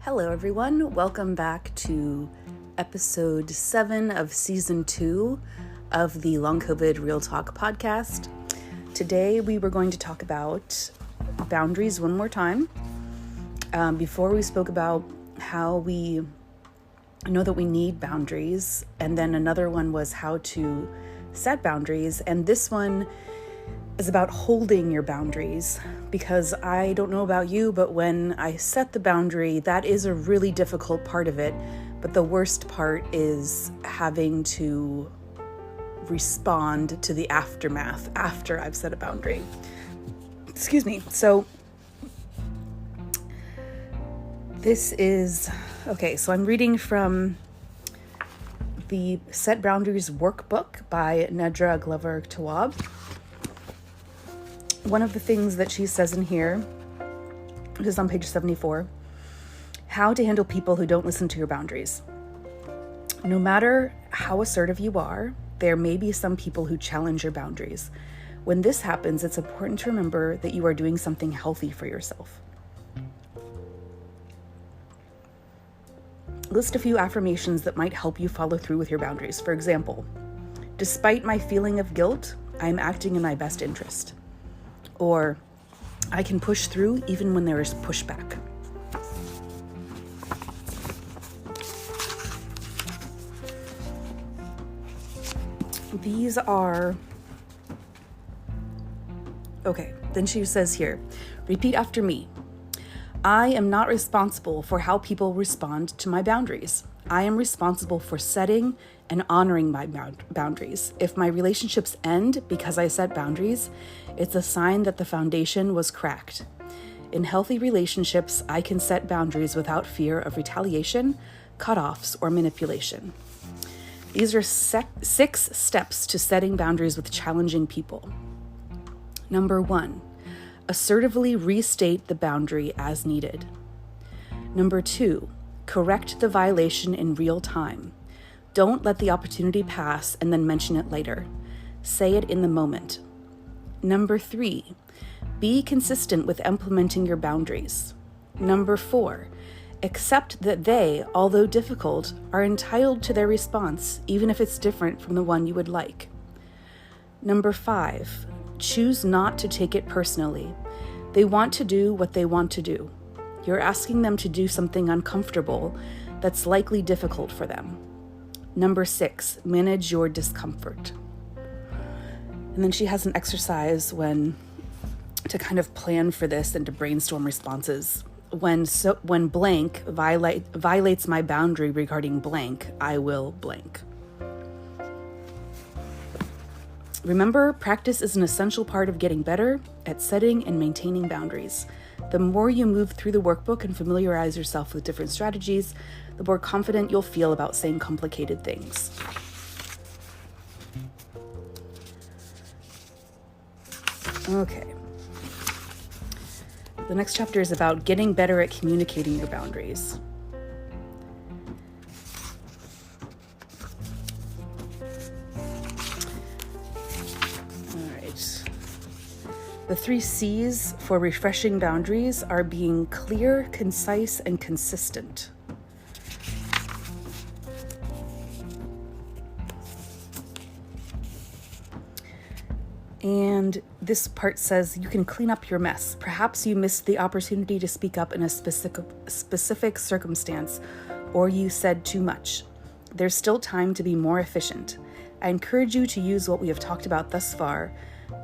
Hello everyone, welcome back to episode 7 of season 2 of the Long COVID Real Talk podcast. Today we were going to talk about boundaries one more time. Before we spoke about how we know that we need boundaries, and then another one was how to set boundaries, and this one is about holding your boundaries, because I don't know about you, but when I set the boundary, that is a really difficult part of it. But the worst part is having to respond to the aftermath after I've set a boundary. Excuse me. So this is, okay, so I'm reading from the Set Boundaries Workbook by Nedra Glover Tawwab. One of the things that she says in here, which is on page 74, how to handle people who don't listen to your boundaries. No matter how assertive you are, there may be some people who challenge your boundaries. When this happens, it's important to remember that you are doing something healthy for yourself. List a few affirmations that might help you follow through with your boundaries. For example, despite my feeling of guilt, I am acting in my best interest. Or, I can push through even when there is pushback. These are... Okay, then she says here, repeat after me. I am not responsible for how people respond to my boundaries. I am responsible for setting and honoring my boundaries. If my relationships end because I set boundaries, it's a sign that the foundation was cracked. In healthy relationships, I can set boundaries without fear of retaliation, cutoffs, or manipulation. These are 6 steps to setting boundaries with challenging people. Number 1, assertively restate the boundary as needed. Number 2, correct the violation in real time. Don't let the opportunity pass and then mention it later. Say it in the moment. Number 3, be consistent with implementing your boundaries. Number 4, accept that they, although difficult, are entitled to their response, even if it's different from the one you would like. Number 5, choose not to take it personally. They want to do what they want to do. You're asking them to do something uncomfortable that's likely difficult for them. Number 6, manage your discomfort. And then she has an exercise to kind of plan for this and to brainstorm responses. When blank violates my boundary regarding blank, I will blank. Remember, practice is an essential part of getting better at setting and maintaining boundaries. The more you move through the workbook and familiarize yourself with different strategies, the more confident you'll feel about saying complicated things. Okay. The next chapter is about getting better at communicating your boundaries. The 3 C's for refreshing boundaries are being clear, concise, and consistent. And this part says you can clean up your mess. Perhaps you missed the opportunity to speak up in a specific circumstance, or you said too much. There's still time to be more efficient. I encourage you to use what we have talked about thus far.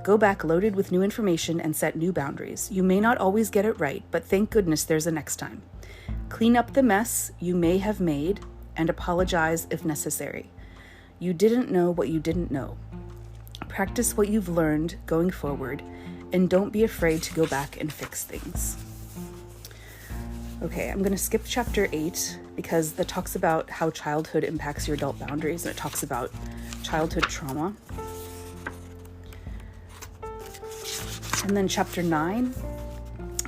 Go back loaded with new information and set new boundaries. You may not always get it right, but thank goodness there's a next time. Clean up the mess you may have made and apologize if necessary. You didn't know what you didn't know. Practice what you've learned going forward, and don't be afraid to go back and fix things. Okay, I'm going to skip chapter 8 because that talks about how childhood impacts your adult boundaries, and it talks about childhood trauma. And then chapter 9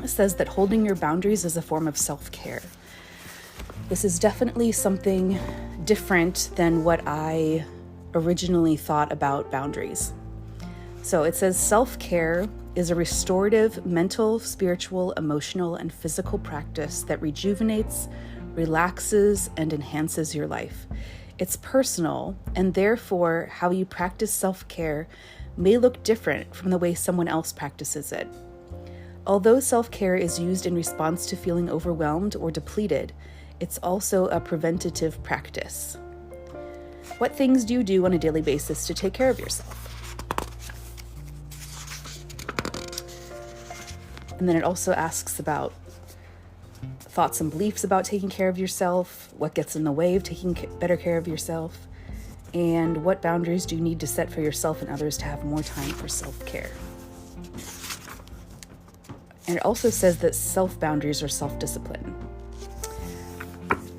says that holding your boundaries is a form of self-care. This is definitely something different than what I originally thought about boundaries. So it says self-care is a restorative mental, spiritual, emotional, and physical practice that rejuvenates, relaxes, and enhances your life. It's personal, and therefore, how you practice self-care may look different from the way someone else practices it. Although self-care is used in response to feeling overwhelmed or depleted, it's also a preventative practice. What things do you do on a daily basis to take care of yourself? And then it also asks about thoughts and beliefs about taking care of yourself, what gets in the way of taking better care of yourself, and what boundaries do you need to set for yourself and others to have more time for self-care. And it also says that self-boundaries are self-discipline.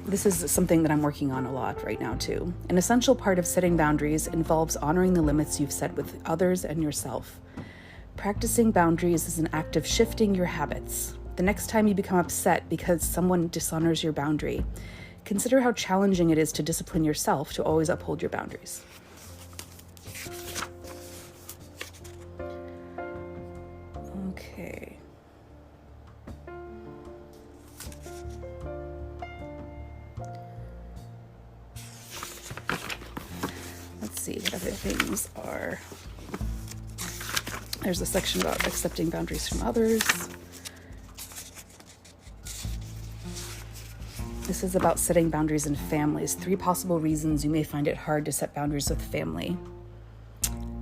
This is something that I'm working on a lot right now too. An essential part of setting boundaries involves honoring the limits you've set with others and yourself. Practicing boundaries is an act of shifting your habits. The next time you become upset because someone dishonors your boundary, consider how challenging it is to discipline yourself to always uphold your boundaries. Okay. Let's see what other things are. There's a section about accepting boundaries from others. This is about setting boundaries in families. 3 possible reasons you may find it hard to set boundaries with family.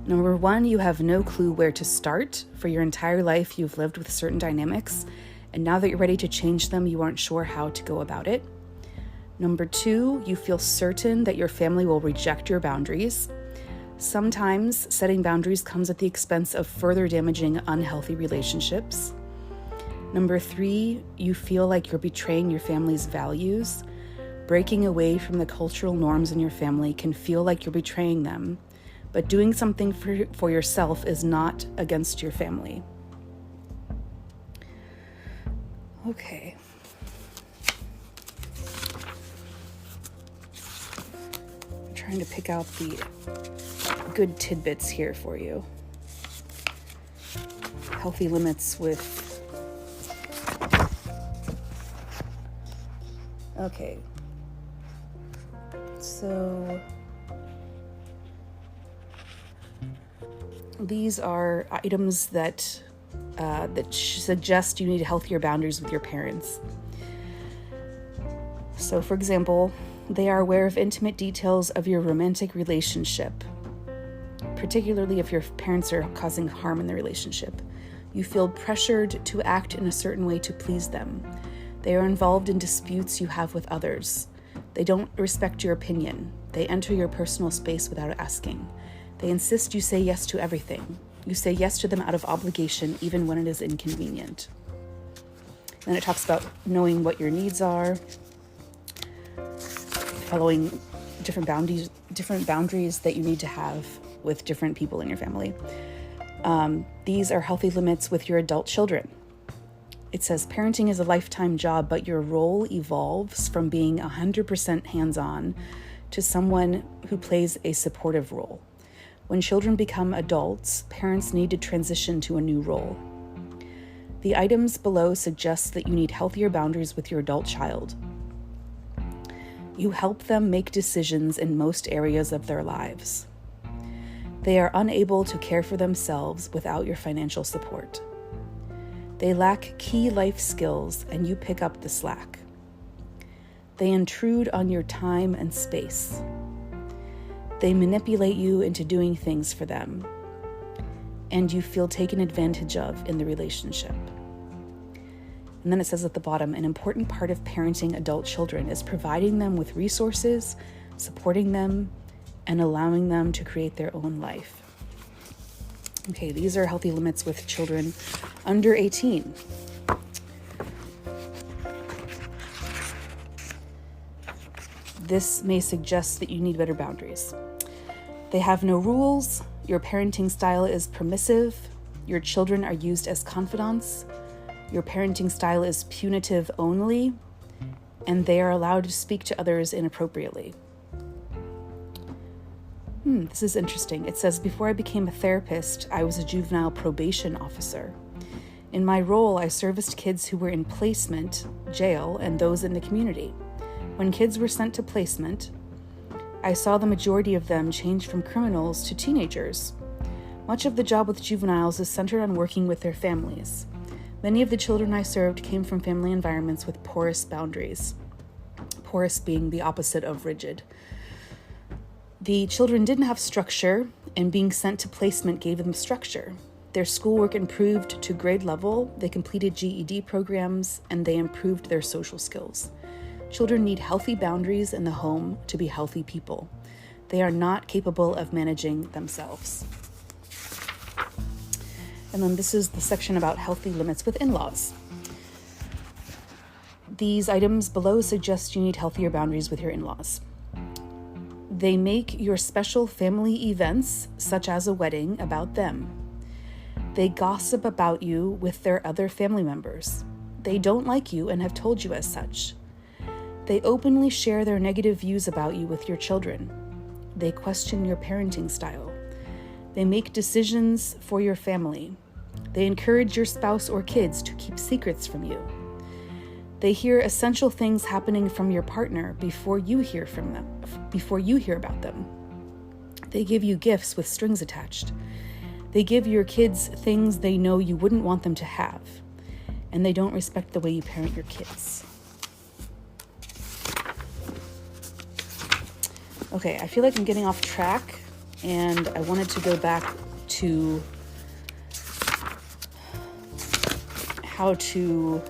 Number 1, you have no clue where to start. For your entire life, you've lived with certain dynamics, and now that you're ready to change them, you aren't sure how to go about it. Number 2, you feel certain that your family will reject your boundaries. Sometimes setting boundaries comes at the expense of further damaging unhealthy relationships. Number 3, you feel like you're betraying your family's values. Breaking away from the cultural norms in your family can feel like you're betraying them, but doing something for yourself is not against your family. Okay. I'm trying to pick out the good tidbits here for you. Healthy limits with... Okay. So these are items that suggest you need healthier boundaries with your parents. So, for example, they are aware of intimate details of your romantic relationship, particularly if your parents are causing harm in the relationship. You feel pressured to act in a certain way to please them. They are involved in disputes you have with others. They don't respect your opinion. They enter your personal space without asking. They insist you say yes to everything. You say yes to them out of obligation, even when it is inconvenient. Then it talks about knowing what your needs are, following different boundaries that you need to have with different people in your family. These are healthy limits with your adult children. It says parenting is a lifetime job, but your role evolves from being 100% hands-on to someone who plays a supportive role. When children become adults, parents need to transition to a new role. The items below suggest that you need healthier boundaries with your adult child. You help them make decisions in most areas of their lives. They are unable to care for themselves without your financial support. They lack key life skills, and you pick up the slack. They intrude on your time and space. They manipulate you into doing things for them, and you feel taken advantage of in the relationship. And then it says at the bottom, an important part of parenting adult children is providing them with resources, supporting them, and allowing them to create their own life. Okay, these are healthy limits with children under 18. This may suggest that you need better boundaries. They have no rules. Your parenting style is permissive. Your children are used as confidants. Your parenting style is punitive only, and they are allowed to speak to others inappropriately. This is interesting. It says, before I became a therapist, I was a juvenile probation officer. In my role, I serviced kids who were in placement, jail, and those in the community. When kids were sent to placement, I saw the majority of them change from criminals to teenagers. Much of the job with juveniles is centered on working with their families. Many of the children I served came from family environments with porous boundaries. Porous being the opposite of rigid. The children didn't have structure, and being sent to placement gave them structure. Their schoolwork improved to grade level, they completed GED programs, and they improved their social skills. Children need healthy boundaries in the home to be healthy people. They are not capable of managing themselves. And then this is the section about healthy limits with in-laws. These items below suggest you need healthier boundaries with your in-laws. They make your special family events, such as a wedding, about them. They gossip about you with their other family members. They don't like you and have told you as such. They openly share their negative views about you with your children. They question your parenting style. They make decisions for your family. They encourage your spouse or kids to keep secrets from you. They hear essential things happening from your partner before you hear about them. They give you gifts with strings attached. They give your kids things they know you wouldn't want them to have. And they don't respect the way you parent your kids. Okay, I feel like I'm getting off track, and I wanted to go back to how to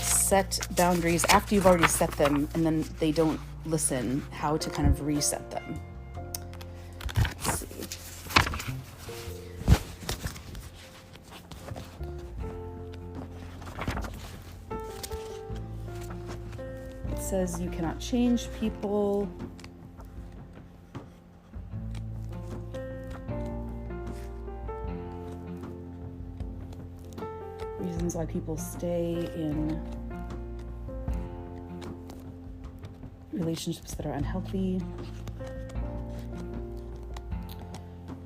set boundaries after you've already set them and then they don't listen, how to kind of reset them. Let's see. It says you cannot change people. Reasons why people stay in relationships that are unhealthy.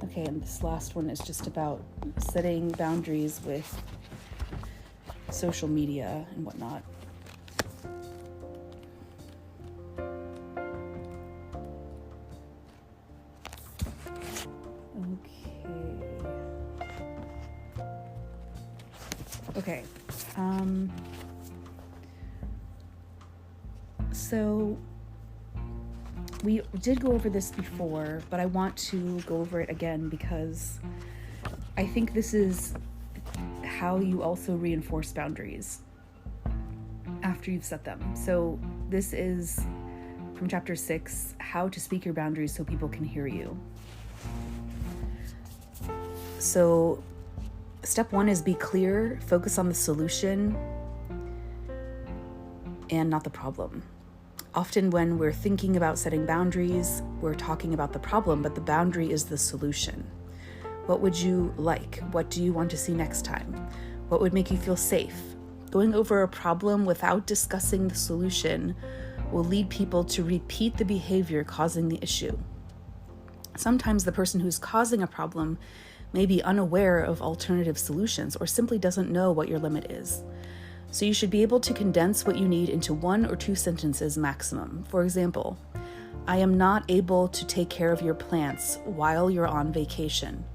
Okay, and this last one is just about setting boundaries with social media and whatnot. Okay. So we did go over this before, but I want to go over it again because I think this is how you also reinforce boundaries after you've set them. So this is from chapter 6, how to speak your boundaries so people can hear you. So step 1 is be clear, focus on the solution and not the problem. Often when we're thinking about setting boundaries, we're talking about the problem, but the boundary is the solution. What would you like? What do you want to see next time? What would make you feel safe? Going over a problem without discussing the solution will lead people to repeat the behavior causing the issue. Sometimes the person who's causing a problem may be unaware of alternative solutions or simply doesn't know what your limit is. So you should be able to condense what you need into 1 or 2 sentences maximum. For example, I am not able to take care of your plants while you're on vacation.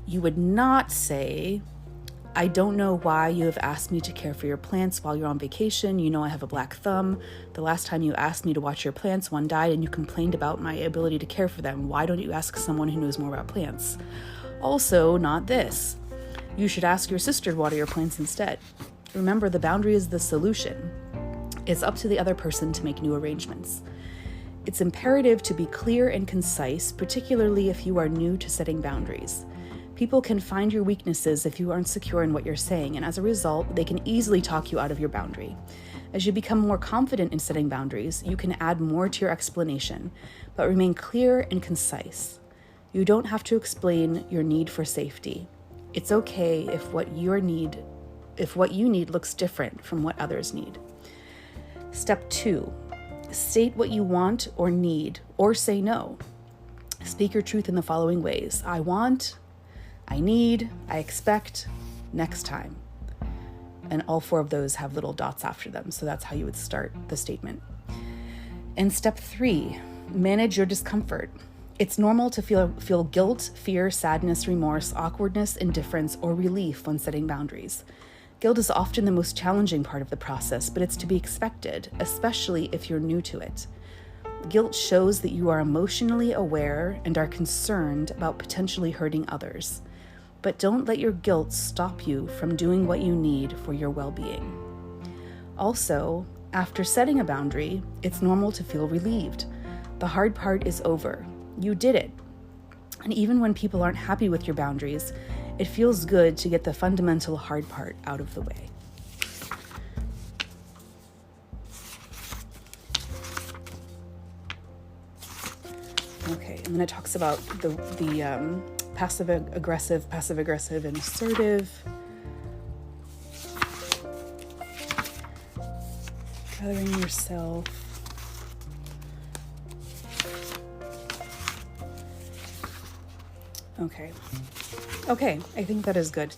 You would not say, I don't know why you have asked me to care for your plants while you're on vacation. You know I have a black thumb. The last time you asked me to watch your plants, one died and you complained about my ability to care for them. Why don't you ask someone who knows more about plants? Also, not this. You should ask your sister to water your plants instead. Remember, the boundary is the solution. It's up to the other person to make new arrangements. It's imperative to be clear and concise, particularly if you are new to setting boundaries. People can find your weaknesses if you aren't secure in what you're saying, and as a result, they can easily talk you out of your boundary. As you become more confident in setting boundaries, you can add more to your explanation, but remain clear and concise. You don't have to explain your need for safety. It's okay if what you need looks different from what others need. Step 2, State what you want or need, or say no. Speak your truth in the following ways: I want, I need, I expect, next time. And all 4 of those have little dots after them. So that's how you would start the statement. And step 3, manage your discomfort. It's normal to feel guilt, fear, sadness, remorse, awkwardness, indifference, or relief when setting boundaries. Guilt is often the most challenging part of the process, but it's to be expected, especially if you're new to it. Guilt shows that you are emotionally aware and are concerned about potentially hurting others. But don't let your guilt stop you from doing what you need for your well-being. Also, after setting a boundary, it's normal to feel relieved. The hard part is over. You did it. And even when people aren't happy with your boundaries, it feels good to get the fundamental hard part out of the way. Okay, and then it talks about the passive-aggressive, and assertive. Gathering yourself. Okay, I think that is good.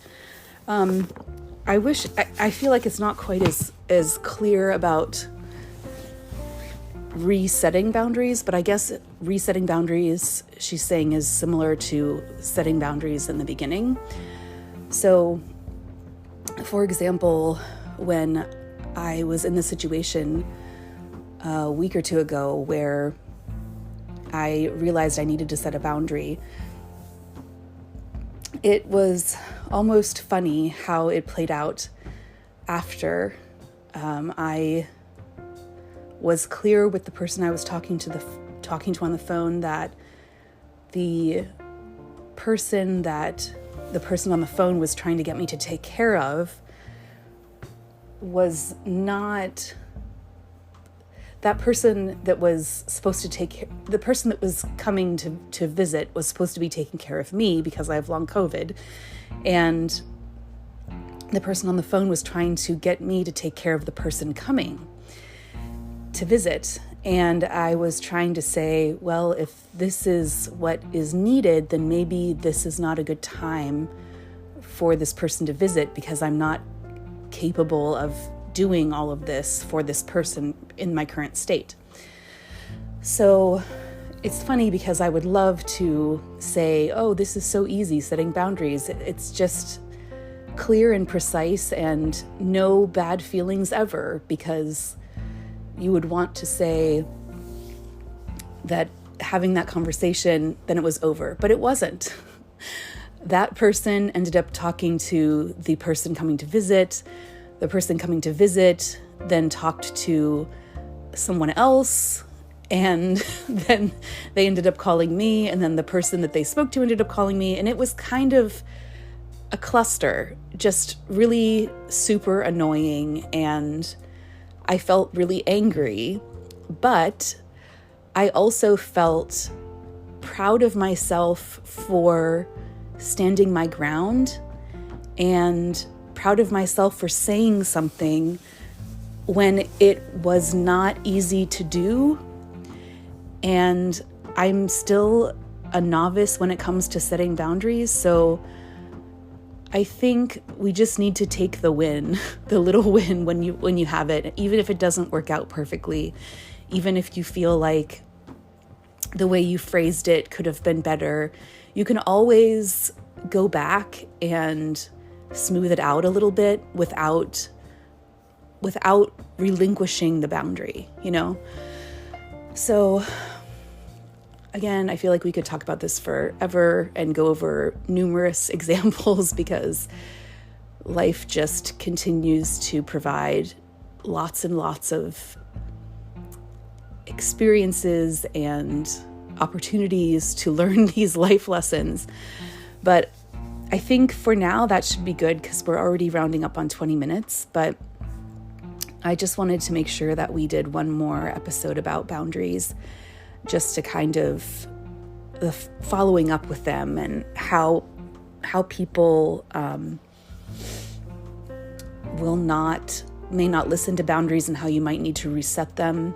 I feel like it's not quite as clear about resetting boundaries, but I guess resetting boundaries, she's saying, is similar to setting boundaries in the beginning. So, for example, when I was in the situation a week or 2 ago where I realized I needed to set a boundary, it was almost funny how it played out after I was clear with the person I was talking to on the phone that the person on the phone was trying to get me to take care of was not that person that was supposed to the person that was coming to visit was supposed to be taking care of me because I have long COVID. And the person on the phone was trying to get me to take care of the person coming to visit. And I was trying to say, well, if this is what is needed, then maybe this is not a good time for this person to visit because I'm not capable of doing all of this for this person in my current state. So it's funny because I would love to say, oh, this is so easy, setting boundaries. It's just clear and precise and no bad feelings ever, because you would want to say that having that conversation, then it was over, but it wasn't. That person ended up talking to the person coming to visit. The person coming to visit then talked to someone else, and then they ended up calling me, and then the person that they spoke to ended up calling me, and it was kind of a cluster, just really super annoying, and I felt really angry, but I also felt proud of myself for standing my ground and proud of myself for saying something when it was not easy to do. And I'm still a novice when it comes to setting boundaries. So I think we just need to take the win, the little win when you have it, even if it doesn't work out perfectly, even if you feel like the way you phrased it could have been better. You can always go back and smooth it out a little bit without relinquishing the boundary, So again, I feel like we could talk about this forever and go over numerous examples because life just continues to provide lots and lots of experiences and opportunities to learn these life lessons. But I think for now that should be good because we're already rounding up on 20 minutes. But I just wanted to make sure that we did one more episode about boundaries, just to kind of following up with them and how people may not listen to boundaries and how you might need to reset them.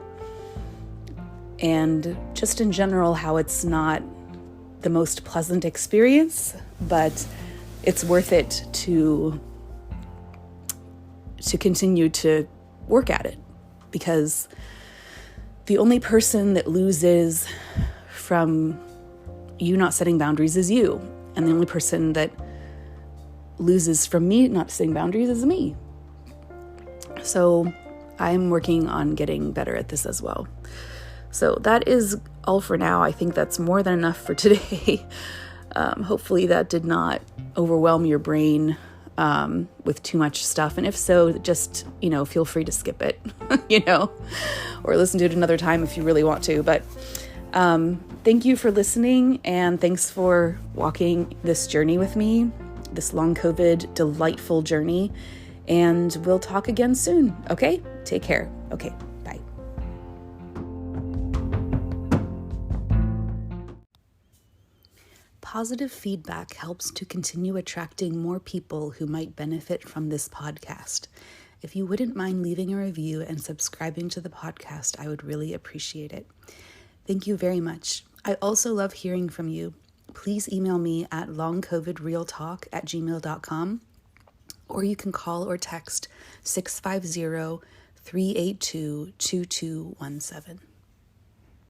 and just in general how it's not the most pleasant experience, but it's worth it to continue to work at it, because the only person that loses from you not setting boundaries is you, and the only person that loses from me not setting boundaries is me. So I'm working on getting better at this as well. So that is all for now. I think that's more than enough for today. Hopefully that did not overwhelm your brain with too much stuff. And if so, just, feel free to skip it, or listen to it another time if you really want to. But thank you for listening, and thanks for walking this journey with me, this long COVID delightful journey. And we'll talk again soon. Okay? Take care. Okay. Bye. Positive feedback helps to continue attracting more people who might benefit from this podcast. If you wouldn't mind leaving a review and subscribing to the podcast, I would really appreciate it. Thank you very much. I also love hearing from you. Please email me at longcovidrealtalk@gmail.com, or you can call or text 650-382-2217.